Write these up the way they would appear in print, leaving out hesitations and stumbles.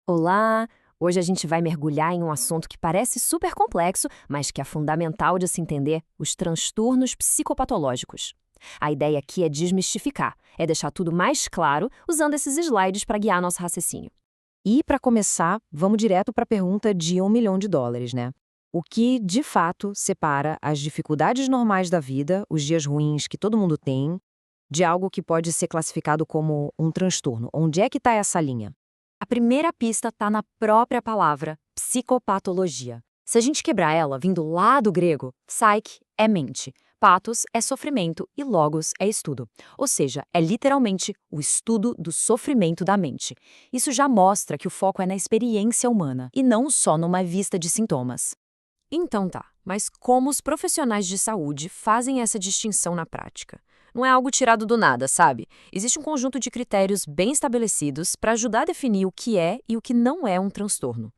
Olá! Hoje a gente vai mergulhar em um assunto que parece super complexo, mas que é fundamental de se entender: os transtornos psicopatológicos. A ideia aqui é desmistificar, é deixar tudo mais claro usando esses slides para guiar nosso raciocínio. E, para começar, vamos direto para a pergunta de US$ 1 milhão, né? O que, de fato, separa as dificuldades normais da vida, os dias ruins que todo mundo tem, de algo que pode ser classificado como um transtorno? Onde é que está essa linha? A primeira pista está na própria palavra, psicopatologia. Se a gente quebrar ela vindo lá do grego, psyche é mente, pathos é sofrimento e logos é estudo. Ou seja, é literalmente o estudo do sofrimento da mente. Isso já mostra que o foco é na experiência humana e não só numa vista de sintomas. Então tá, mas como os profissionais de saúde fazem essa distinção na prática? Não é algo tirado do nada, sabe? Existe um conjunto de critérios bem estabelecidos para ajudar a definir o que é e o que não é um transtorno.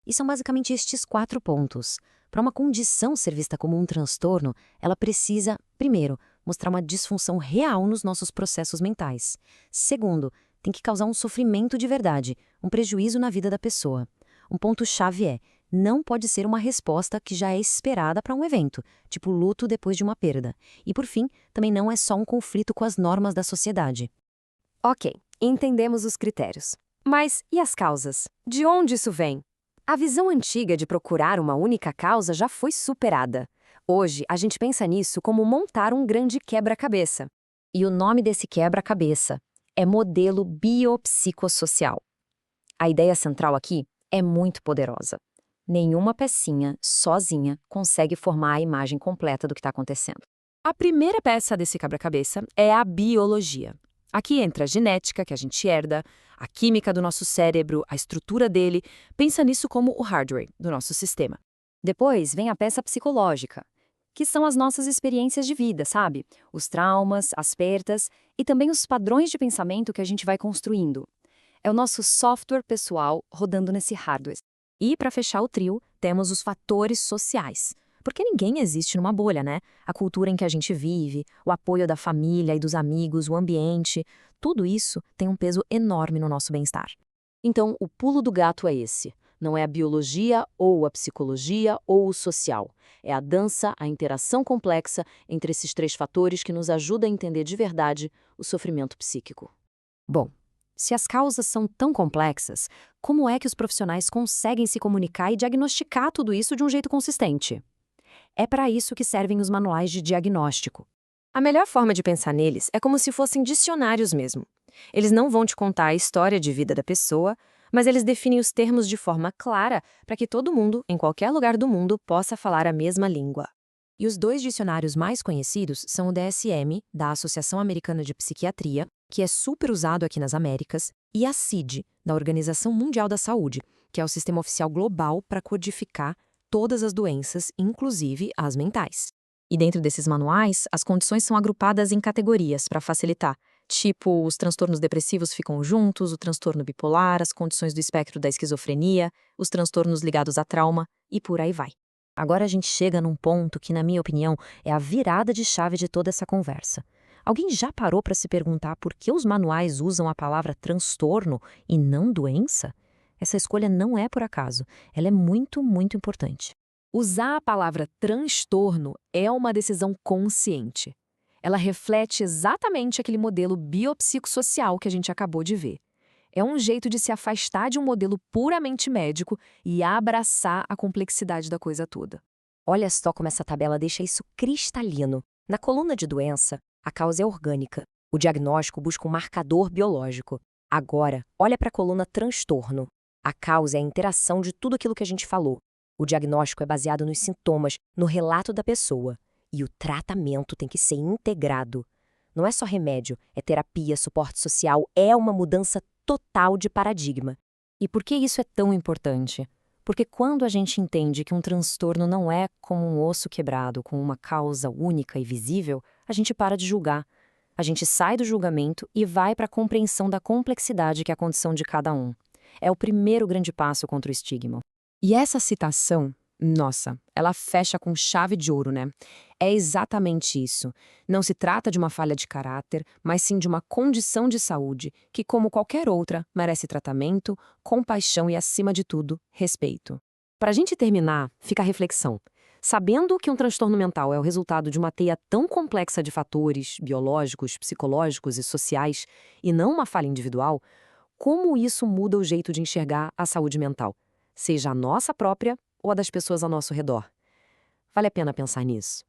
E são basicamente estes 4 pontos. Para uma condição ser vista como um transtorno, ela precisa, primeiro, mostrar uma disfunção real nos nossos processos mentais. Segundo, tem que causar um sofrimento de verdade, um prejuízo na vida da pessoa. Um ponto-chave é: não pode ser uma resposta que já é esperada para um evento, tipo luto depois de uma perda. E, por fim, também não é só um conflito com as normas da sociedade. Ok, entendemos os critérios. Mas e as causas? De onde isso vem? A visão antiga de procurar uma única causa já foi superada. Hoje, a gente pensa nisso como montar um grande quebra-cabeça. E o nome desse quebra-cabeça é modelo biopsicossocial. A ideia central aqui é muito poderosa. Nenhuma pecinha, sozinha, consegue formar a imagem completa do que está acontecendo. A primeira peça desse quebra-cabeça é a biologia. Aqui entra a genética, que a gente herda, a química do nosso cérebro, a estrutura dele. Pensa nisso como o hardware do nosso sistema. Depois vem a peça psicológica, que são as nossas experiências de vida, sabe? Os traumas, as perdas e também os padrões de pensamento que a gente vai construindo. É o nosso software pessoal rodando nesse hardware. E, para fechar o trio, temos os fatores sociais. Porque ninguém existe numa bolha, né? A cultura em que a gente vive, o apoio da família e dos amigos, o ambiente, tudo isso tem um peso enorme no nosso bem-estar. Então, o pulo do gato é esse. Não é a biologia ou a psicologia ou o social. É a dança, a interação complexa entre esses 3 fatores que nos ajuda a entender de verdade o sofrimento psíquico. Bom, se as causas são tão complexas, como é que os profissionais conseguem se comunicar e diagnosticar tudo isso de um jeito consistente? É para isso que servem os manuais de diagnóstico. A melhor forma de pensar neles é como se fossem dicionários mesmo. Eles não vão te contar a história de vida da pessoa, mas eles definem os termos de forma clara para que todo mundo, em qualquer lugar do mundo, possa falar a mesma língua. E os 2 dicionários mais conhecidos são o DSM, da Associação Americana de Psiquiatria, que é super usado aqui nas Américas, e a CID, da Organização Mundial da Saúde, que é o sistema oficial global para codificar todas as doenças, inclusive as mentais. E dentro desses manuais, as condições são agrupadas em categorias para facilitar. Tipo, os transtornos depressivos ficam juntos, o transtorno bipolar, as condições do espectro da esquizofrenia, os transtornos ligados a trauma e por aí vai. Agora a gente chega num ponto que, na minha opinião, é a virada de chave de toda essa conversa. Alguém já parou para se perguntar por que os manuais usam a palavra transtorno e não doença? Essa escolha não é por acaso, ela é muito, muito importante. Usar a palavra transtorno é uma decisão consciente. Ela reflete exatamente aquele modelo biopsicossocial que a gente acabou de ver. É um jeito de se afastar de um modelo puramente médico e abraçar a complexidade da coisa toda. Olha só como essa tabela deixa isso cristalino. Na coluna de doença, a causa é orgânica. O diagnóstico busca um marcador biológico. Agora, olha para a coluna transtorno. A causa é a interação de tudo aquilo que a gente falou. O diagnóstico é baseado nos sintomas, no relato da pessoa. E o tratamento tem que ser integrado. Não é só remédio, é terapia, suporte social, é uma mudança total de paradigma. E por que isso é tão importante? Porque quando a gente entende que um transtorno não é como um osso quebrado, com uma causa única e visível, a gente para de julgar. A gente sai do julgamento e vai para a compreensão da complexidade que é a condição de cada um. É o primeiro grande passo contra o estigma. E essa citação Nossa, ela fecha com chave de ouro, né? É exatamente isso. Não se trata de uma falha de caráter, mas sim de uma condição de saúde que, como qualquer outra, merece tratamento, compaixão e, acima de tudo, respeito. Para a gente terminar, fica a reflexão. Sabendo que um transtorno mental é o resultado de uma teia tão complexa de fatores biológicos, psicológicos e sociais, e não uma falha individual, como isso muda o jeito de enxergar a saúde mental, seja a nossa própria ou a das pessoas ao nosso redor? Vale a pena pensar nisso.